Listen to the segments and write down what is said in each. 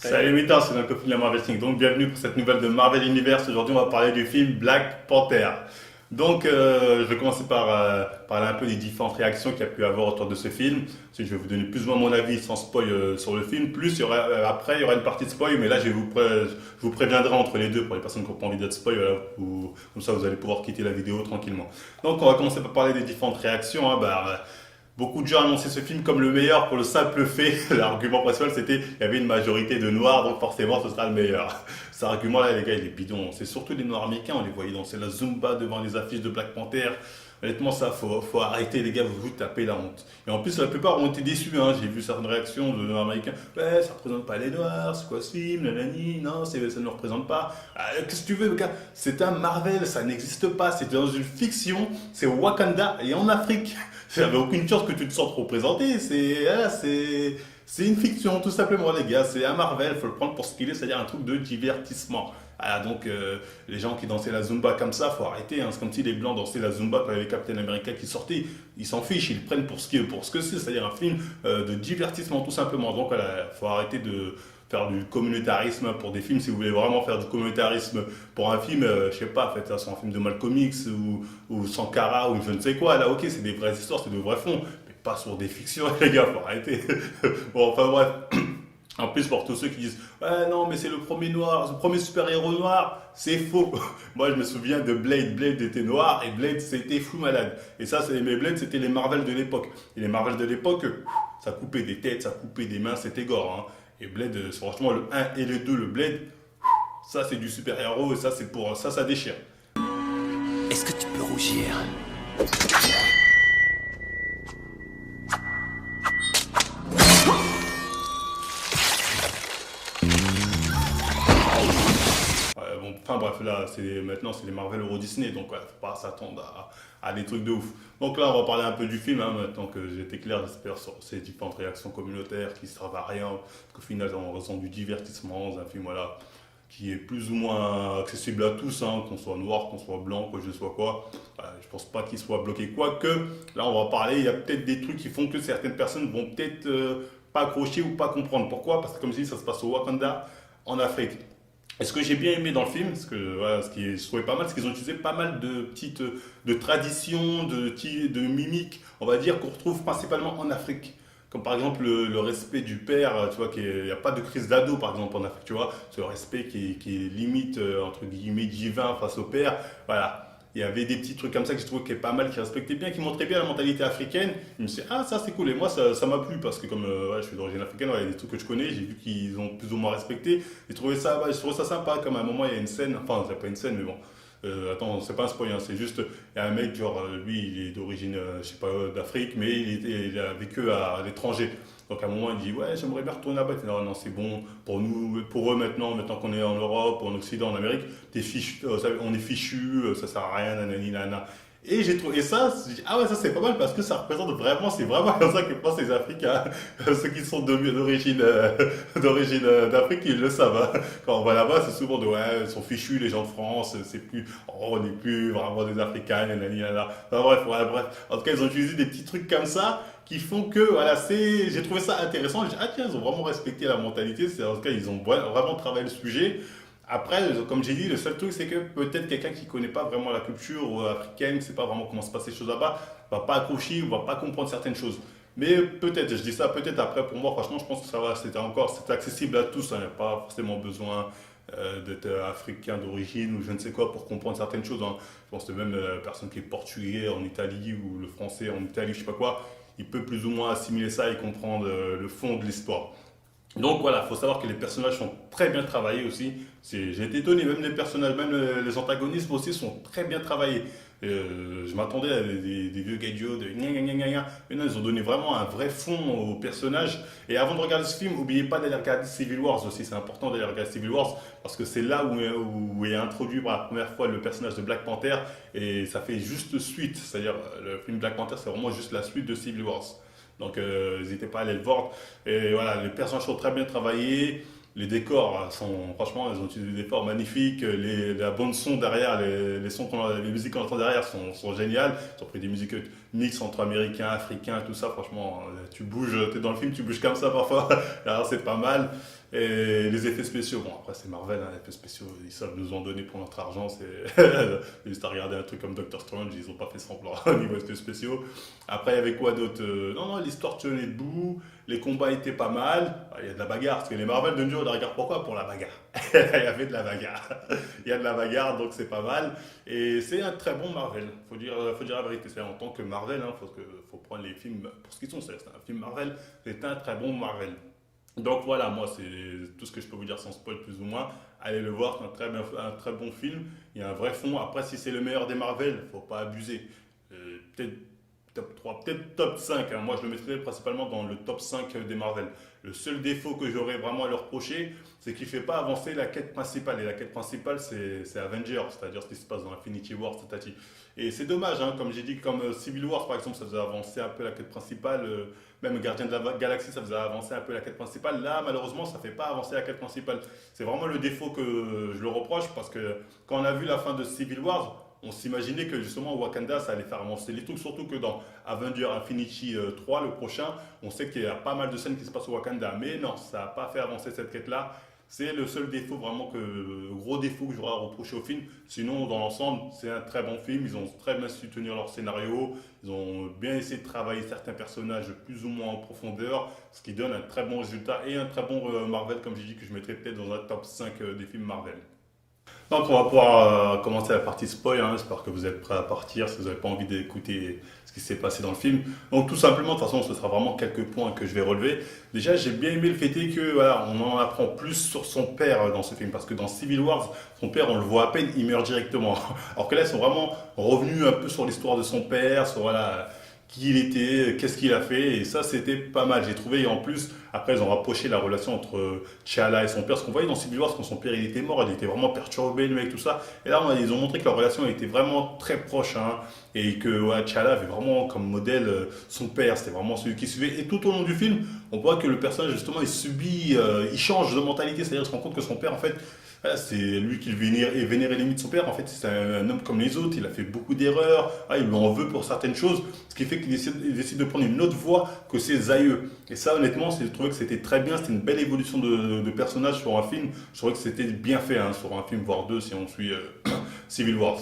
Salut Mita, c'est notre copine de la Marvel Thing. Donc bienvenue pour cette nouvelle de Marvel Universe. Aujourd'hui on va parler du film Black Panther. Donc je vais commencer par parler un peu des différentes réactions qu'il y a pu avoir autour de ce film. Ensuite, je vais vous donner plus ou moins mon avis sans spoil sur le film. Plus après il y aura une partie de spoil, mais là je vous préviendrai entre les deux pour les personnes qui n'ont pas envie d'être spoil. Voilà, comme ça vous allez pouvoir quitter la vidéo tranquillement. Donc on va commencer par parler des différentes réactions. Beaucoup de gens annonçaient ce film comme le meilleur pour le simple fait. L'argument principal, c'était qu'il y avait une majorité de noirs, donc forcément, ce sera le meilleur. Cet argument-là, les gars, il est bidon. C'est surtout les noirs américains, on les voyait danser la Zumba devant les affiches de Black Panther. Honnêtement, ça, faut arrêter, les gars, vous tapez la honte. Et en plus, la plupart ont été déçus. Hein. J'ai vu certaines réactions de noirs américains. Ouais, ça représente pas les noirs, c'est quoi ce film, nanani, non, ça ne nous représente pas. Qu'est-ce que tu veux, gars? C'est un Marvel, ça n'existe pas. C'est dans une fiction, c'est au Wakanda et en Afrique. Il n'y avait aucune chance que tu te sentes représenté. C'est une fiction, tout simplement, les gars. C'est un Marvel, il faut le prendre pour ce qu'il est, c'est-à-dire un truc de divertissement. Les gens qui dansaient la Zumba comme ça, faut arrêter. Hein. C'est comme si les Blancs dansaient la Zumba quand il y avait Captain America qui sortait. Ils s'en fichent, ils le prennent pour ce que c'est, c'est-à-dire un film de divertissement, tout simplement. Donc voilà, faut arrêter de faire du communautarisme pour des films. Si vous voulez vraiment faire du communautarisme pour un film, je sais pas, faites ça sur un film de Malcolm X ou Sankara ou je ne sais quoi. Là, ok, c'est des vraies histoires, c'est de vrais fonds, mais pas sur des fictions, les gars, faut arrêter. Bon, enfin bref. En plus, pour tous ceux qui disent ouais, non, mais c'est le premier noir, le premier super-héros noir, c'est faux. Moi, je me souviens de Blade. Blade était noir et Blade, c'était fou malade. Et ça, mais Blade, c'était les Marvel de l'époque. Et les Marvel de l'époque, ça coupait des têtes, ça coupait des mains, c'était gore. Hein. Et Blade, franchement, le un et le 2 le Blade, ça, c'est du super-héros et ça, c'est pour ça déchire. Est-ce que tu peux rougir? Bon, enfin bref, là, maintenant c'est les Marvel Euro Disney, donc ouais, faut pas s'attendre à des trucs de ouf. Donc là, on va parler un peu du film, hein, maintenant que j'ai été clair, j'espère, sur ces différentes réactions communautaires qui servent à rien, parce qu'au final, on ressent du divertissement dans un film, voilà, qui est plus ou moins accessible à tous, hein, qu'on soit noir, qu'on soit blanc, que je sois quoi. Je pense pas qu'il soit bloqué. Quoique, là, on va parler, il y a peut-être des trucs qui font que certaines personnes vont peut-être pas accrocher ou pas comprendre. Pourquoi? Parce que comme je dis, ça se passe au Wakanda, en Afrique. Et ce que j'ai bien aimé dans le film, voilà, je trouvais pas mal, c'est qu'ils ont utilisé pas mal de petites de traditions, de mimiques, on va dire, qu'on retrouve principalement en Afrique. Comme par exemple le respect du père, tu vois, il n'y a pas de crise d'ado par exemple en Afrique, tu vois, ce respect qui est limite, entre guillemets, divin face au père. Voilà. Il y avait des petits trucs comme ça que je trouvais qui est pas mal, qui respectaient bien, qui montraient bien la mentalité africaine. Je me suis dit, ah, ça c'est cool. Et moi, ça m'a plu parce que, comme ouais, je suis d'origine africaine, ouais, il y a des trucs que je connais, j'ai vu qu'ils ont plus ou moins respecté. J'ai trouvé ça sympa. Comme à un moment, il y a une scène, enfin, c'est pas une scène, mais bon. Attends, c'est pas un spoil, hein, c'est juste, il y a un mec, genre, lui, il est d'origine, je sais pas, d'Afrique, mais il a vécu à l'étranger. Donc à un moment, il dit, ouais, j'aimerais bien retourner là-bas. Il fait, non, non, c'est bon, pour nous, pour eux maintenant qu'on est en Europe, en Occident, en Amérique, on est fichus, ça sert à rien, nanani, nanana. Et j'ai trouvé ça, j'ai dit, ah ouais, ça c'est pas mal parce que ça représente vraiment, c'est vraiment comme ça que pensent les Africains, ceux qui sont d'origine d'Afrique, ils le savent. Hein. Quand on va là-bas, c'est souvent de, ouais, ils sont fichus, les gens de France, c'est plus, oh, on n'est plus vraiment des Africains, nanani, nanana. Enfin, bref, ouais, bref. En tout cas, ils ont utilisé des petits trucs comme ça qui font que, voilà, j'ai trouvé ça intéressant. J'ai dit, ah tiens, ils ont vraiment respecté la mentalité, en tout cas, ils ont vraiment travaillé le sujet. Après, comme j'ai dit, le seul truc, c'est que peut-être quelqu'un qui ne connaît pas vraiment la culture africaine, qui ne sait pas vraiment comment se passent les choses là-bas, va pas accrocher ou va pas comprendre certaines choses. Mais peut-être, je dis ça peut-être après, pour moi, franchement, je pense que ça va, c'est accessible à tous, hein. Il n'y a pas forcément besoin d'être africain d'origine ou je ne sais quoi pour comprendre certaines choses. Hein. Je pense que même la personne qui est portugais en Italie ou le français en Italie, je sais pas quoi, il peut plus ou moins assimiler ça et comprendre le fond de l'histoire. Donc voilà, il faut savoir que les personnages sont très bien travaillés aussi. J'ai été étonné, même les personnages, même les antagonismes aussi sont très bien travaillés. Je m'attendais à des vieux gadgets de gna gna gna gna gna. Mais non, ils ont donné vraiment un vrai fond aux personnages. Et avant de regarder ce film, n'oubliez pas d'aller regarder Civil Wars aussi. C'est important d'aller regarder Civil Wars parce que c'est là où est introduit pour la première fois le personnage de Black Panther. Et ça fait juste suite. C'est-à-dire, le film Black Panther, c'est vraiment juste la suite de Civil Wars. Donc n'hésitez pas à aller le voir. Et voilà, les personnages sont très bien travaillés. Les décors sont, franchement, ils ont utilisé des décors magnifiques. La bande son derrière, les musiques qu'on entend derrière sont géniales. Ils ont pris des musiques mix entre américains, africains, tout ça. Franchement, tu bouges, t'es dans le film, tu bouges comme ça parfois. Alors c'est pas mal. Et les effets spéciaux, bon après c'est Marvel, hein, les effets spéciaux, ils savent nous en donner pour notre argent, c'est juste à regarder un truc comme Doctor Strange, ils ont pas fait semblant au niveau effets spéciaux. Après il y avait quoi d'autre? Non, non, l'histoire tenait debout, les combats étaient pas mal. Ah, il y a de la bagarre, parce que les Marvel de nos jours, on les regarde pourquoi? Pour la bagarre. Il y avait de la bagarre. Il y a de la bagarre, donc c'est pas mal. Et c'est un très bon Marvel. Faut dire la vérité. C'est en tant que Marvel, hein, faut prendre les films pour ce qu'ils sont. C'est un film Marvel. C'est un très bon Marvel. Donc voilà, moi c'est tout ce que je peux vous dire sans spoil plus ou moins. Allez le voir, c'est un très bon film. Il y a un vrai fond. Après, si c'est le meilleur des Marvel, faut pas abuser. Peut-être top 3, peut-être top 5, hein. Moi, je le mettrais principalement dans le top 5 des Marvel. Le seul défaut que j'aurais vraiment à leur reprocher, c'est qu'il ne fait pas avancer la quête principale. Et la quête principale, c'est Avengers, c'est-à-dire ce qui se passe dans Infinity War, etc. Et c'est dommage, hein, comme j'ai dit, comme Civil War, par exemple, ça faisait avancer un peu la quête principale. Même Gardien de la Galaxie, ça faisait avancer un peu la quête principale. Là, malheureusement, ça ne fait pas avancer la quête principale. C'est vraiment le défaut que je le reproche, parce que quand on a vu la fin de Civil War, on s'imaginait que justement Wakanda ça allait faire avancer les trucs, surtout que dans Avengers Infinity 3, le prochain, on sait qu'il y a pas mal de scènes qui se passent au Wakanda, mais non, ça n'a pas fait avancer cette quête-là. C'est le seul défaut vraiment gros défaut que j'aurais à reprocher au film. Sinon, dans l'ensemble, c'est un très bon film. Ils ont très bien su tenir leur scénario. Ils ont bien essayé de travailler certains personnages plus ou moins en profondeur, ce qui donne un très bon résultat et un très bon Marvel, comme j'ai dit, que je mettrais peut-être dans un top 5 des films Marvel. Donc, on va pouvoir commencer la partie spoil, hein. J'espère que vous êtes prêts à partir si vous n'avez pas envie d'écouter ce qui s'est passé dans le film. Donc, tout simplement, de toute façon, ce sera vraiment quelques points que je vais relever. Déjà, j'ai bien aimé le fait est que voilà, on en apprend plus sur son père dans ce film, parce que dans Civil War, son père, on le voit à peine, il meurt directement. Alors que là, ils sont vraiment revenus un peu sur l'histoire de son père, sur voilà, qui il était, qu'est-ce qu'il a fait, et ça, c'était pas mal. J'ai trouvé, et en plus, après, ils ont rapproché la relation entre T'Challa et son père. Ce qu'on voyait dans Civil War, c'est quand son père il était mort, il était vraiment perturbé, le mec, tout ça. Et là, ils ont montré que leur relation était vraiment très proche, hein, et que ouais, T'Challa avait vraiment comme modèle son père, c'était vraiment celui qui suivait. Et tout au long du film, on voit que le personnage, justement, il change de mentalité, c'est-à-dire qu'il se rend compte que son père, en fait, voilà, c'est lui qui vénérait les mythes de son père. En fait, c'est un homme comme les autres. Il a fait beaucoup d'erreurs. Ah, il lui en veut pour certaines choses. Ce qui fait qu'il décide de prendre une autre voie que ses aïeux. Et ça, honnêtement, j'ai trouvé que c'était très bien. C'était une belle évolution de personnage sur un film. Je trouvais que c'était bien fait, hein, sur un film, voire deux, si on suit Civil War.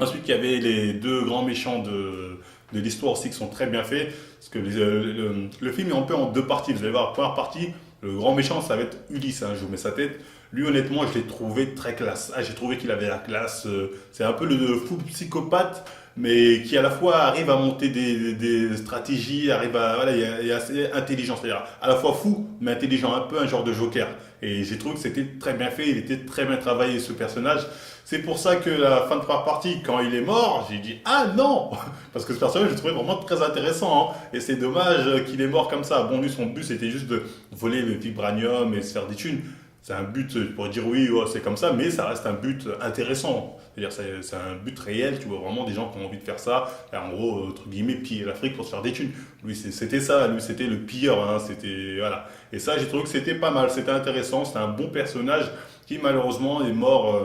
Ensuite, il y avait les deux grands méchants de l'histoire aussi qui sont très bien faits. Parce que le film est un peu en deux parties. Vous allez voir, la première partie, le grand méchant, ça va être Ulysse, hein, je vous mets sa tête. Lui, honnêtement, je l'ai trouvé très classe. Ah, j'ai trouvé qu'il avait la classe. C'est un peu le fou psychopathe, mais qui à la fois arrive à monter des stratégies, arrive à, voilà, il est assez intelligent. C'est-à-dire à la fois fou, mais intelligent, un peu un genre de joker. Et j'ai trouvé que c'était très bien fait, il était très bien travaillé ce personnage. C'est pour ça que la fin de première partie, quand il est mort, j'ai dit ah non, parce que ce personnage je le trouvais vraiment très intéressant, hein. Et c'est dommage qu'il est mort comme ça. Bon, lui son but c'était juste de voler le vibranium et se faire des thunes. C'est un but, tu pourrais dire oui, oh, c'est comme ça, mais ça reste un but intéressant. C'est-à-dire c'est un but réel, tu vois vraiment des gens qui ont envie de faire ça, et en gros, entre guillemets, piller l'Afrique pour se faire des thunes. Lui, c'était ça, lui, c'était le pire, hein, c'était, voilà. Et ça, j'ai trouvé que c'était pas mal, c'était intéressant, c'était un bon personnage qui malheureusement est mort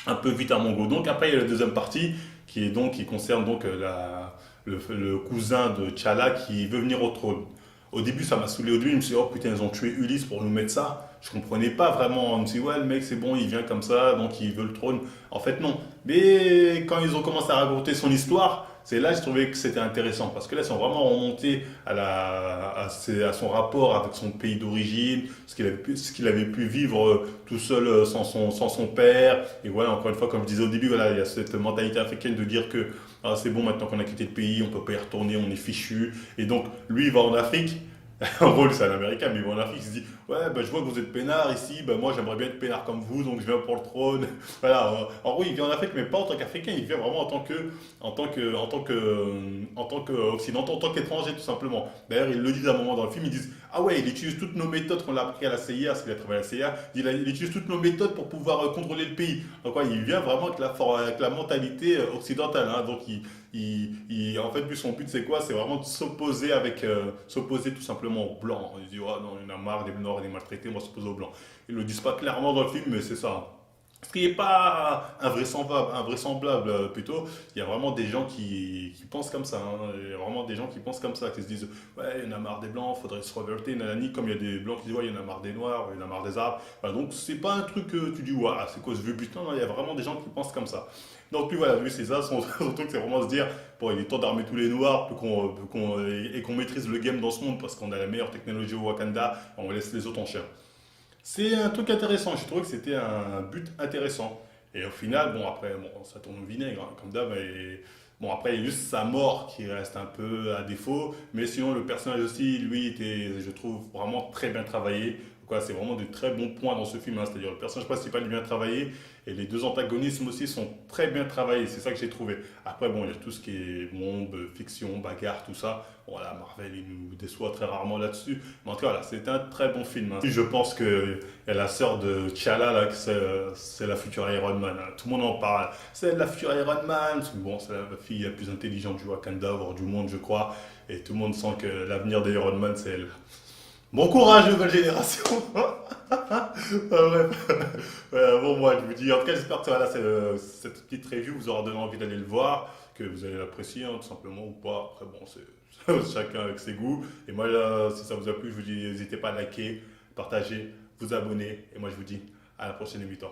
un peu vite à mon goût. Donc après, il y a la deuxième partie qui concerne donc le cousin de T'Challa qui veut venir au trône. Au début, ça m'a saoulé au début. Je me suis dit, oh putain, ils ont tué Ulysse pour nous mettre ça. Je comprenais pas vraiment. Je me suis dit, ouais, le mec, c'est bon, il vient comme ça, donc il veut le trône. En fait, non. Mais quand ils ont commencé à raconter son histoire, c'est là que je trouvais que c'était intéressant. Parce que là, ils sont vraiment remontés à son rapport avec son pays d'origine, ce qu'il avait pu vivre tout seul sans son père. Et voilà, encore une fois, comme je disais au début, voilà, il y a cette mentalité africaine de dire que ah, c'est bon, maintenant qu'on a quitté le pays, on peut pas y retourner, on est fichu. Et donc, lui, il va en Afrique. En gros, c'est un Américain, mais il va en Afrique, il se dit ouais, bah, je vois que vous êtes peinard ici, bah, moi j'aimerais bien être peinard comme vous, donc je viens pour le trône. Voilà. En gros, il vient en Afrique, mais pas en tant qu'Africain, il vient vraiment en tant qu'Occidental, en tant qu'étranger, tout simplement. D'ailleurs, ils le disent à un moment dans le film, ils disent ah ouais, il utilise toutes nos méthodes qu'on a appris à la CIA, parce qu'il a travaillé à la CIA, il utilise toutes nos méthodes pour pouvoir contrôler le pays. Donc, ouais, il vient vraiment avec la mentalité occidentale, hein. Donc, en fait, lui, son but, c'est quoi? C'est vraiment de s'opposer tout simplement aux Blancs. Il dit, oh non, il y en a marre des Noirs et des maltraités, on va s'opposer aux Blancs. Ils le disent pas clairement dans le film, mais c'est ça. Ce qui n'est pas invraisemblable plutôt. Il y a vraiment des gens qui pensent comme ça. Hein. Il y a vraiment des gens qui pensent comme ça, qui se disent ouais, il y en a marre des blancs, faudrait se révolter, nanani. Comme il y a des blancs qui disent ouais, il y en a marre des noirs, il y en a marre des arabes. Voilà, donc c'est pas un truc que tu dis ouais, c'est quoi ce vieux butin. Il y a vraiment des gens qui pensent comme ça. Donc lui, voilà, lui c'est ça, son truc c'est vraiment se dire bon, il est temps d'armer tous les noirs et qu'on maîtrise le game dans ce monde parce qu'on a la meilleure technologie au Wakanda, on laisse les autres en chien. C'est un truc intéressant, j'ai trouvé que c'était un but intéressant. Et au final, bon, après, bon, ça tourne au vinaigre, hein, comme d'hab. Et bon, après, il y a juste sa mort qui reste un peu à défaut. Mais sinon, le personnage aussi, lui, était, je trouve, vraiment très bien travaillé. Quoi, c'est vraiment de très bons points dans ce film. Hein. C'est-à-dire, le personnage principal est bien travaillé. Et les deux antagonismes aussi sont très bien travaillés. C'est ça que j'ai trouvé. Après, bon, il y a tout ce qui est monde, fiction, bagarre, tout ça. Voilà, Marvel, il nous déçoit très rarement là-dessus. Mais en tout cas, voilà, c'est un très bon film. Hein. Je pense que et la sœur de T'Challa, là, que c'est la future Iron Man. Hein. Tout le monde en parle. C'est la future Iron Man. Bon, c'est la fille la plus intelligente du Wakanda, voire du monde, je crois. Et tout le monde sent que l'avenir d'Iron Man, c'est elle. Bon courage, nouvelle génération. Bref. Bon, moi, je vous dis, en tout cas, j'espère que voilà, cette petite review vous aura donné envie d'aller le voir, que vous allez l'apprécier, hein, tout simplement, ou pas. Après, bon, c'est chacun avec ses goûts. Et moi, là, si ça vous a plu, je vous dis, n'hésitez pas à liker, partager, vous abonner. Et moi, je vous dis à la prochaine émission.